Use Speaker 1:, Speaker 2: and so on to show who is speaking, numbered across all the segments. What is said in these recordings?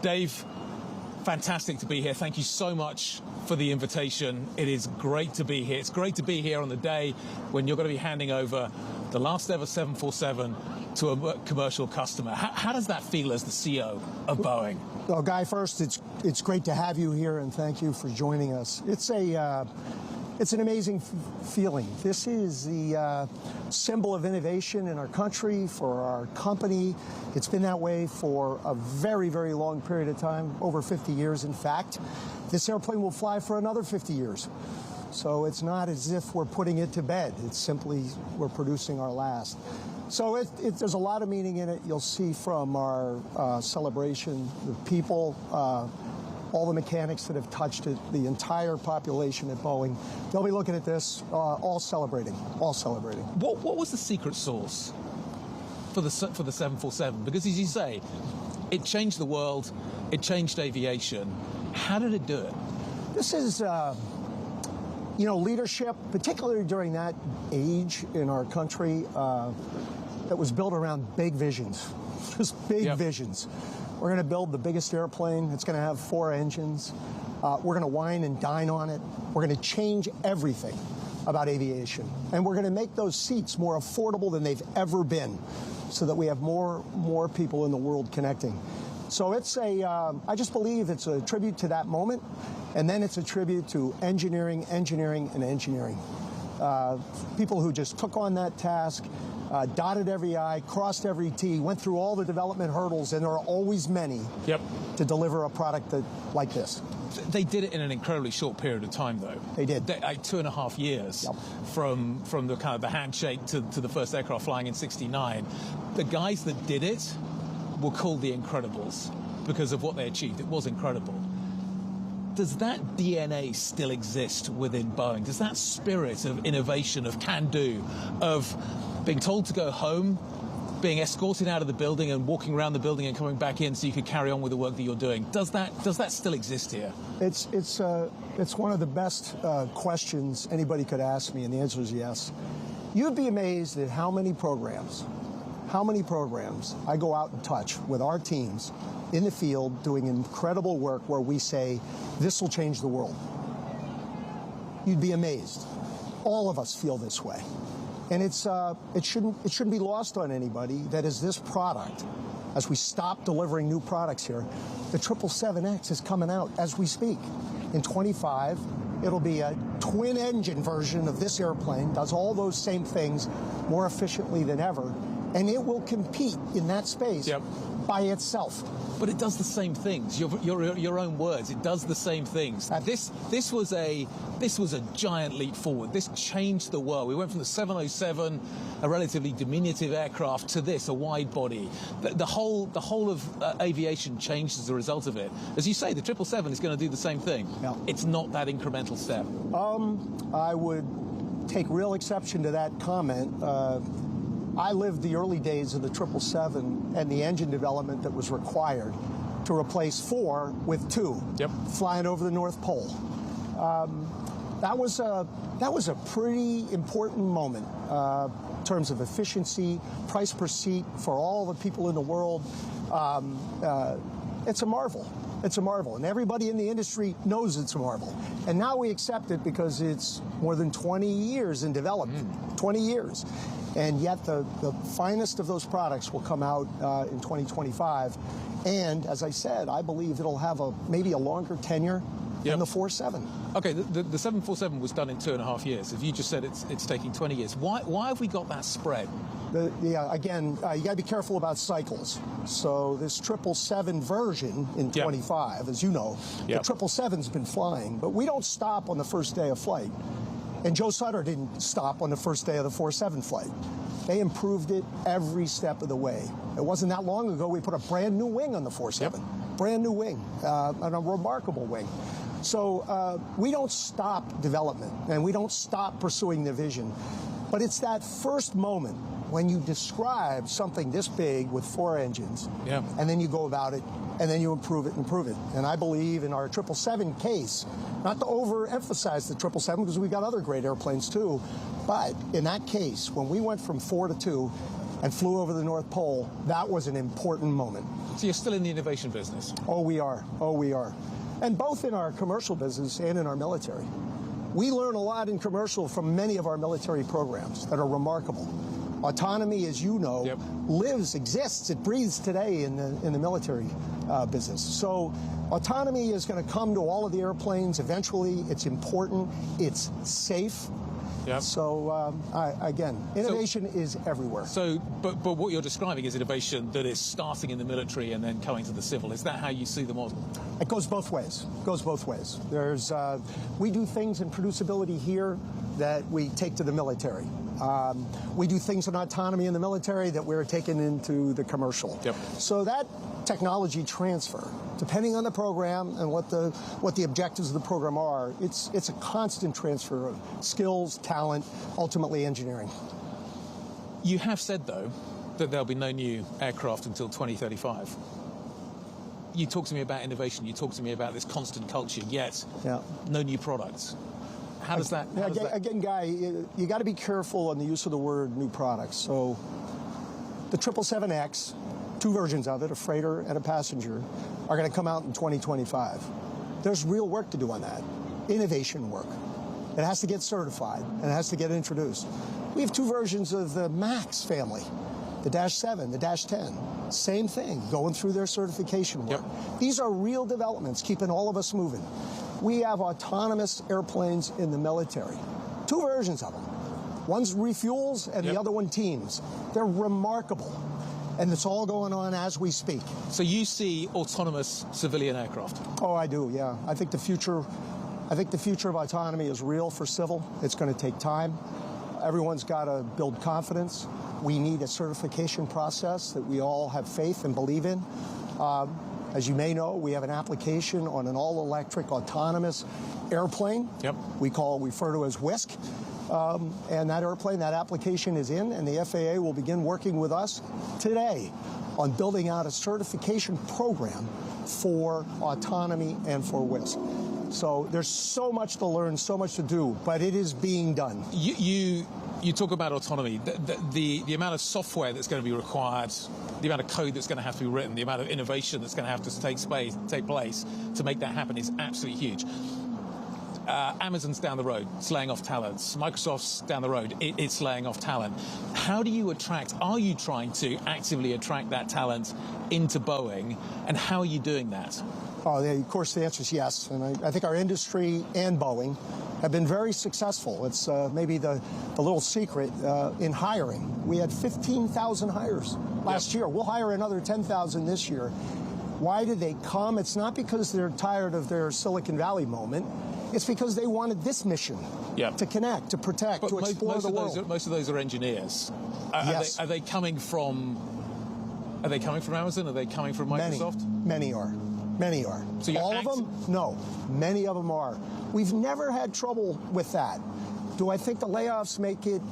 Speaker 1: Dave, fantastic to be here. Thank you so much for the invitation. It is great to be here. It's great to be here on the day when you're going to be handing over the last ever 747 to a commercial customer. How does that feel as the CEO of Boeing?
Speaker 2: Well, Guy, first, it's great to have you here, and thank you for joining us. It's an amazing feeling. This is the symbol of innovation in our country, for our company. It's been that way for a very, very long period of time, over 50 years, in fact. This airplane will fly for another 50 years. So it's not as if we're putting it to bed. It's simply we're producing our last. So there's a lot of meaning in it. You'll see from our celebration, the people, all the mechanics that have touched it, the entire population at Boeing. They'll be looking at this, all celebrating, all celebrating.
Speaker 1: What was the secret sauce for the 747? Because as you say, it changed the world, it changed aviation. How did it do it?
Speaker 2: This is, leadership, particularly during that age in our country, that was built around big visions, just big visions. We're going to build the biggest airplane. It's going to have 4 engines. We're going to wine and dine on it. We're going to change everything about aviation. And we're going to make those seats more affordable than they've ever been so that we have more people in the world connecting. So it's I just believe it's a tribute to that moment. And then it's a tribute to engineering, and engineering. People who just took on that task, dotted every I, crossed every T, went through all the development hurdles, and there are always many to deliver a product like this.
Speaker 1: They did it in an incredibly short period of time, though.
Speaker 2: They did.
Speaker 1: 2.5 years from the kind of the handshake to the first aircraft flying in '69. The guys that did it were called the Incredibles because of what they achieved. It was incredible. Does that DNA still exist within Boeing? Does that spirit of innovation, of can-do, of being told to go home, being escorted out of the building and walking around the building and coming back in so you could carry on with the work that you're doing, does that still exist here? It's
Speaker 2: one of the best questions anybody could ask me, and the answer is yes. You'd be amazed at how many programs I go out and touch with our teams in the field doing incredible work where we say, this will change the world. You'd be amazed. All of us feel this way. And it shouldn't be lost on anybody that as this product, as we stop delivering new products here, the 777X is coming out as we speak. In 25, it'll be a twin-engine version of this airplane, does all those same things more efficiently than ever, and it will compete in that space by itself.
Speaker 1: But it does the same things. Your own words. It does the same things. This was a giant leap forward. This changed the world. We went from the 707, a relatively diminutive aircraft, to this, a wide body. The whole of aviation changed as a result of it. As you say, the 777 is going to do the same thing. Yeah. It's not that incremental step.
Speaker 2: I would take real exception to that comment. I lived the early days of the 777 and the engine development that was required to replace 4 with 2, flying over the North Pole. That was a pretty important moment in terms of efficiency, price per seat for all the people in the world. It's a marvel. It's a marvel, and everybody in the industry knows it's a marvel. And now we accept it because it's more than 20 years in development, 20 years. And yet the finest of those products will come out in 2025. And as I said, I believe it'll have maybe a longer tenure than the 47.
Speaker 1: Okay, the 747 was done in 2.5 years. If you just said it's taking 20 years, why have we got that spread?
Speaker 2: Again, you got to be careful about cycles. So this 777 version in 25, as you know, the 777's been flying, but we don't stop on the first day of flight. And Joe Sutter didn't stop on the first day of the 47 flight. They improved it every step of the way. It wasn't that long ago we put a brand new wing on the 47, brand new wing, and a remarkable wing. So we don't stop development, and we don't stop pursuing the vision. But it's that first moment when you describe something this big with 4 engines, and then you go about it, and then you improve it and improve it. And I believe in our 777 case, not to overemphasize the 777 because we've got other great airplanes too, but in that case, when we went from 4 to 2, and flew over the North Pole, that was an important moment.
Speaker 1: So you're still in the innovation business?
Speaker 2: Oh, we are. Oh, we are. And both in our commercial business and in our military. We learn a lot in commercial from many of our military programs that are remarkable. Autonomy, as you know, lives, exists, it breathes today in the military business. So autonomy is going to come to all of the airplanes eventually. It's important. It's safe.
Speaker 1: Yep.
Speaker 2: So, again, innovation is everywhere.
Speaker 1: So, but what you're describing is innovation that is starting in the military and then coming to the civil. Is that how you see the model?
Speaker 2: It goes both ways. It goes both ways. There's, we do things in producibility here that we take to the military. We do things in autonomy in the military that we're taking into the commercial.
Speaker 1: Yep.
Speaker 2: So that technology transfer, depending on the program and what the objectives of the program are, it's a constant transfer of skills, talent, ultimately engineering.
Speaker 1: You have said, though, that there'll be no new aircraft until 2035. You talk to me about innovation, you talk to me about this constant culture, yet no new products. How does that...
Speaker 2: Again, Guy, you got to be careful on the use of the word new products. So the 777X, two versions of it, a freighter and a passenger, are going to come out in 2025. There's real work to do on that, innovation work. It has to get certified, and it has to get introduced. We have two versions of the MAX family, the Dash 7, the Dash 10. Same thing, going through their certification work. Yep. These are real developments, keeping all of us moving. We have autonomous airplanes in the military, two versions of them. One's refuels, and the other one teams. They're remarkable. And it's all going on as we speak.
Speaker 1: So you see autonomous civilian aircraft?
Speaker 2: Oh, I do, yeah. I think the future of autonomy is real for civil. It's going to take time. Everyone's got to build confidence. We need a certification process that we all have faith and believe in. As you may know, we have an application on an all-electric autonomous airplane. We refer to as WISC. And that airplane, that application is in, and the FAA will begin working with us today on building out a certification program for autonomy and for WISC. So there's so much to learn, so much to do, but it is being done.
Speaker 1: You talk about autonomy, the amount of software that's going to be required, the amount of code that's going to have to be written, the amount of innovation that's going to have to take place to make that happen is absolutely huge. Amazon's down the road, it's laying off talent. Microsoft's down the road, it's laying off talent. How do you are you trying to actively attract that talent into Boeing, and how are you doing that?
Speaker 2: Oh, of course, the answer is yes. And I think our industry and Boeing have been very successful. It's maybe the little secret in hiring. We had 15,000 hires last year. We'll hire another 10,000 this year. Why did they come? It's not because they're tired of their Silicon Valley moment. It's because they wanted this mission to connect, to protect, to explore the world.
Speaker 1: Most of those are engineers.
Speaker 2: Yes.
Speaker 1: Are they coming from Amazon? Are they coming from Microsoft?
Speaker 2: Many are. Many are.
Speaker 1: So
Speaker 2: all of them? No. Many of them are. We've never had trouble with that. Do I think the layoffs make it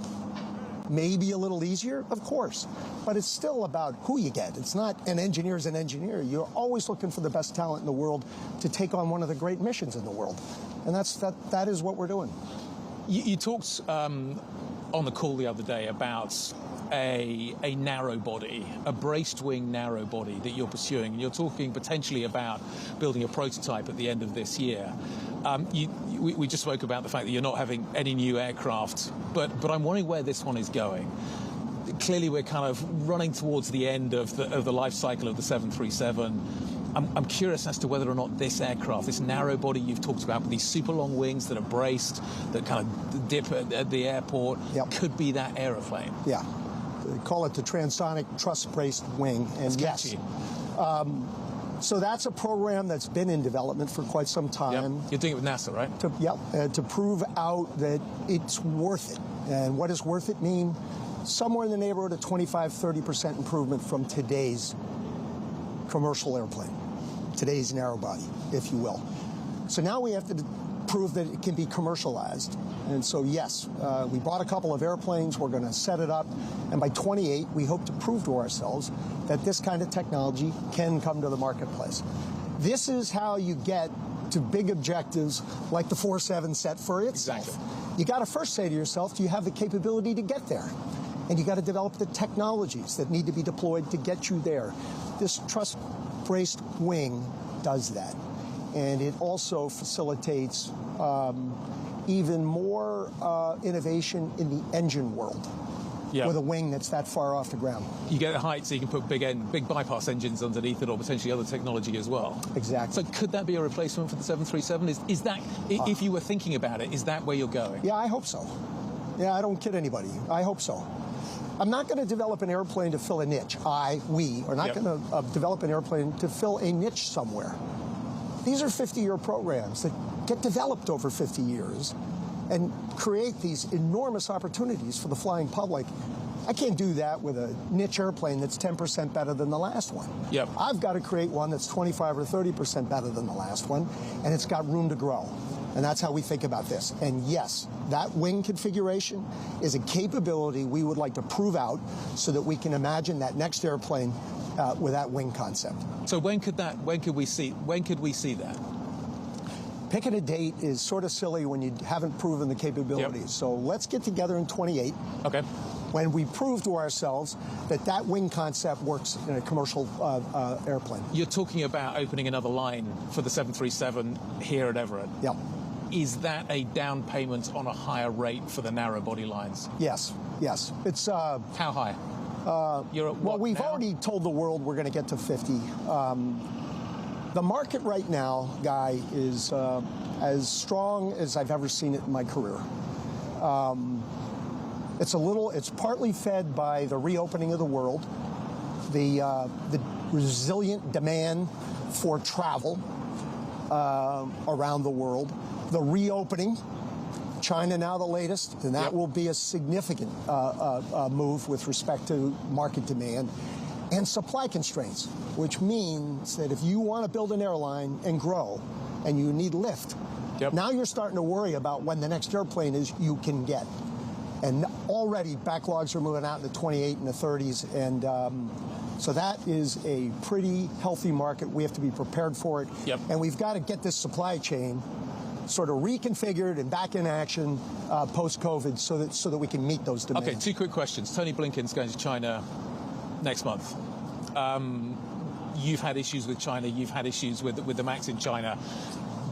Speaker 2: maybe a little easier? Of course. But it's still about who you get. It's not an engineer's an engineer. You're always looking for the best talent in the world to take on one of the great missions in the world. And that is what we're doing.
Speaker 1: You talked on the call the other day about a narrow body, a braced wing narrow body that you're pursuing, and you're talking potentially about building a prototype at the end of this year. We just spoke about the fact that you're not having any new aircraft, but I'm wondering where this one is going. Clearly, we're kind of running towards the end of the life cycle of the 737. I'm curious as to whether or not this aircraft, this narrow body you've talked about, with these super long wings that are braced, that kind of dip at the airport, could be that aeroplane.
Speaker 2: Yeah. They call it the transonic truss-braced wing. And yes. So that's a program that's been in development for quite some time.
Speaker 1: You're doing it with NASA, right?
Speaker 2: To prove out that it's worth it. And what does worth it mean? Somewhere in the neighborhood of 25-30% improvement from today's commercial airplane, today's narrow body, if you will. So now we have to prove that it can be commercialized. And so, yes, we bought a couple of airplanes. We're going to set it up. And by 28, we hope to prove to ourselves that this kind of technology can come to the marketplace. This is how you get to big objectives like the 47 set for itself.
Speaker 1: Exactly.
Speaker 2: You got to first say to yourself, do you have the capability to get there? And you got to develop the technologies that need to be deployed to get you there. This truss-braced wing does that. And it also facilitates even more innovation in the engine world. Yep. With a wing that's that far off the ground.
Speaker 1: You get the height so you can put big bypass engines underneath it, or potentially other technology as well.
Speaker 2: Exactly.
Speaker 1: So could that be a replacement for the 737? Is that, if you were thinking about it, is that where you're going?
Speaker 2: Yeah, I hope so. Yeah, I don't kid anybody. I hope so. I'm not going to develop an airplane to fill a niche. We are not going to develop an airplane to fill a niche somewhere. These are 50-year programs that get developed over 50 years and create these enormous opportunities for the flying public. I can't do that with a niche airplane that's 10% better than the last one.
Speaker 1: Yep.
Speaker 2: I've got to create one that's 25 or 30% better than the last one, and it's got room to grow. And that's how we think about this. And yes, that wing configuration is a capability we would like to prove out so that we can imagine that next airplane with that wing concept.
Speaker 1: So when could we see that?
Speaker 2: Picking a date is sort of silly when you haven't proven the capabilities. Yep. So let's get together in 28.
Speaker 1: Okay.
Speaker 2: When we prove to ourselves that that wing concept works in a commercial airplane.
Speaker 1: You're talking about opening another line for the 737 here at Everett.
Speaker 2: Yep.
Speaker 1: Is that a down payment on a higher rate for the narrow body lines?
Speaker 2: Yes. It's
Speaker 1: how high? You're at what
Speaker 2: we've
Speaker 1: now?
Speaker 2: already told the world we're going to get to 50. The market right now, Guy, is as strong as I've ever seen it in my career. It's partly fed by the reopening of the world, the resilient demand for travel around the world, the reopening. China now the latest, and that will be a significant move with respect to market demand. And supply constraints, which means that if you want to build an airline and grow, and you need lift, now you're starting to worry about when the next airplane is you can get. And already backlogs are moving out in the 28 and the 30s, and so that is a pretty healthy market. We have to be prepared for it, and we've got to get this supply chain sort of reconfigured and back in action post-COVID so that we can meet those demands.
Speaker 1: Okay, 2 quick questions. Tony Blinken's going to China next month. You've had issues with China. You've had issues with the MAX in China.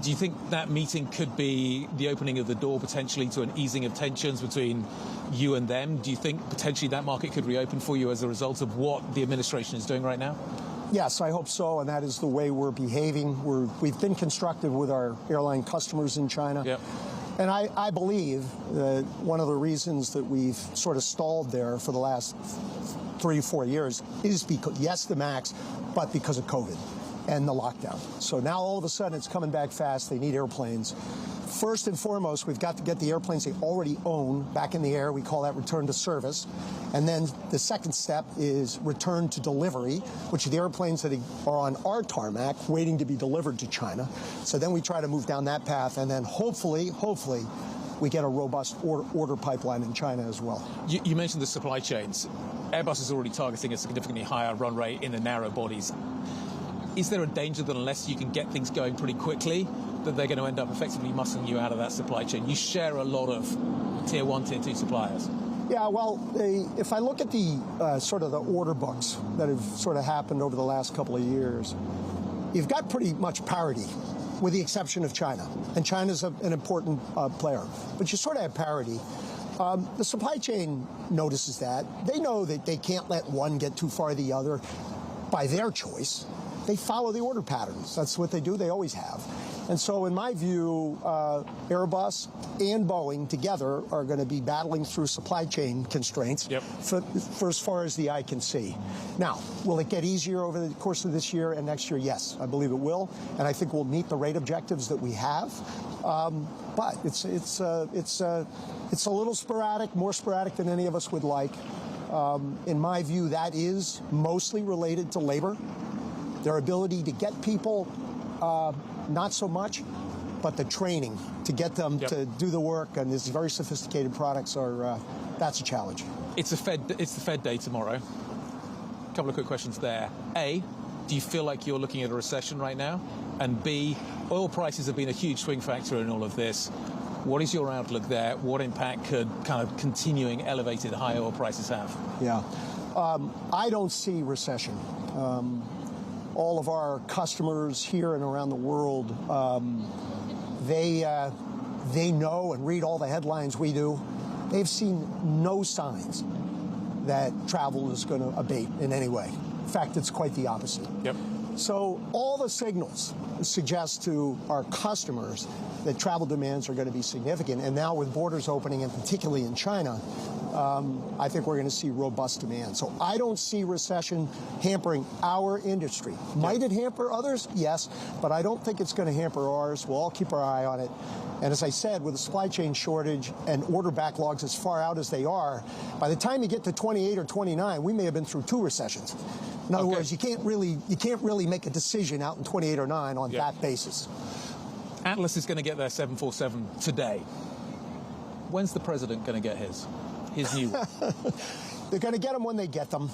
Speaker 1: Do you think that meeting could be the opening of the door potentially to an easing of tensions between you and them? Do you think potentially that market could reopen for you as a result of what the administration is doing right now?
Speaker 2: Yes, I hope so, and that is the way we're behaving. We've been constructive with our airline customers in China.
Speaker 1: Yep.
Speaker 2: And I believe that one of the reasons that we've sort of stalled there for the last 3 or 4 years is because, yes, the MAX, but because of COVID and the lockdown. So now all of a sudden it's coming back fast. They need airplanes. First and foremost, we've got to get the airplanes they already own back in the air. We call that return to service. And then the second step is return to delivery, which are the airplanes that are on our tarmac waiting to be delivered to China. So then we try to move down that path, and then hopefully, we get a robust order pipeline in China as well.
Speaker 1: You mentioned the supply chains. Airbus is already targeting a significantly higher run rate in the narrow bodies. Is there a danger that unless you can get things going pretty quickly, that they're going to end up effectively muscling you out of that supply chain? You share a lot of tier 1, tier 2 suppliers. Yeah,
Speaker 2: well, if I look at the sort of the order books that have sort of happened over the last couple of years, you've got pretty much parity, with the exception of China. And China's an important player. But you sort of have parity. The supply chain notices that. They know that they can't let one get too far the other by their choice. They follow the order patterns. That's what they do. They always have. And so in my view, Airbus and Boeing together are going to be battling through supply chain constraints for as far as the eye can see. Now, will it get easier over the course of this year and next year? Yes, I believe it will. And I think we'll meet the rate objectives that we have. But it's a little sporadic, more sporadic than any of us would like. In my view, that is mostly related to labor. Their ability to get people, not so much, but the training to get them to do the work, and these very sophisticated products that's a challenge.
Speaker 1: It's the Fed day tomorrow. A couple of quick questions there. A, do you feel like you're looking at a recession right now? And B, oil prices have been a huge swing factor in all of this. What is your outlook there? What impact could kind of continuing elevated high oil prices have?
Speaker 2: Yeah. I don't see recession. All of our customers here and around the world, they know and read all the headlines we do. They've seen no signs that travel is going to abate in any way. In fact, it's quite the opposite.
Speaker 1: Yep.
Speaker 2: So all the signals suggest to our customers that travel demands are going to be significant. And now with borders opening, and particularly in China, I think we're going to see robust demand. So I don't see recession hampering our industry. Might it hamper others? Yes, but I don't think it's going to hamper ours. We'll all keep our eye on it. And as I said, with a supply chain shortage and order backlogs as far out as they are, by the time you get to 28 or 29, we may have been through 2 recessions. In other words, you can't really make a decision out in 28 or 9 on that basis.
Speaker 1: Atlas is going to get their 747 today. When's the president going to get his new one?
Speaker 2: They're going to get them when they get them.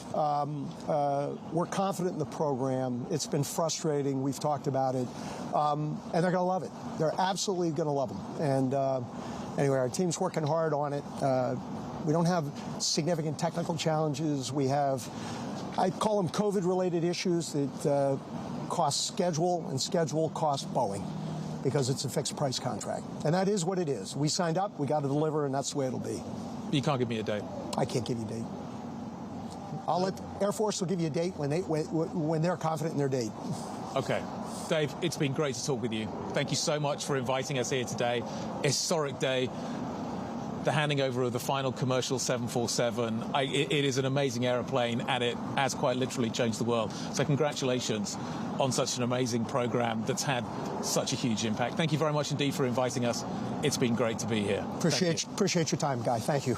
Speaker 2: We're confident in the program. It's been frustrating. We've talked about it. And they're going to love it. They're absolutely going to love them. And anyway, our team's working hard on it. We don't have significant technical challenges. We have, I call them COVID-related issues that cost schedule, and schedule cost Boeing, because it's a fixed price contract. And that is what it is. We signed up, we got to deliver, and that's the way it'll be.
Speaker 1: You can't give me a date.
Speaker 2: I can't give you a date. I'll let Air Force will give you a date when they're confident in their date.
Speaker 1: Okay. Dave, it's been great to talk with you. Thank you so much for inviting us here today. Historic day. The handing over of the final commercial 747. It is an amazing aeroplane, and it has quite literally changed the world. So congratulations on such an amazing program that's had such a huge impact. Thank you very much indeed for inviting us. It's been great to be here.
Speaker 2: Appreciate your time, Guy. Thank you.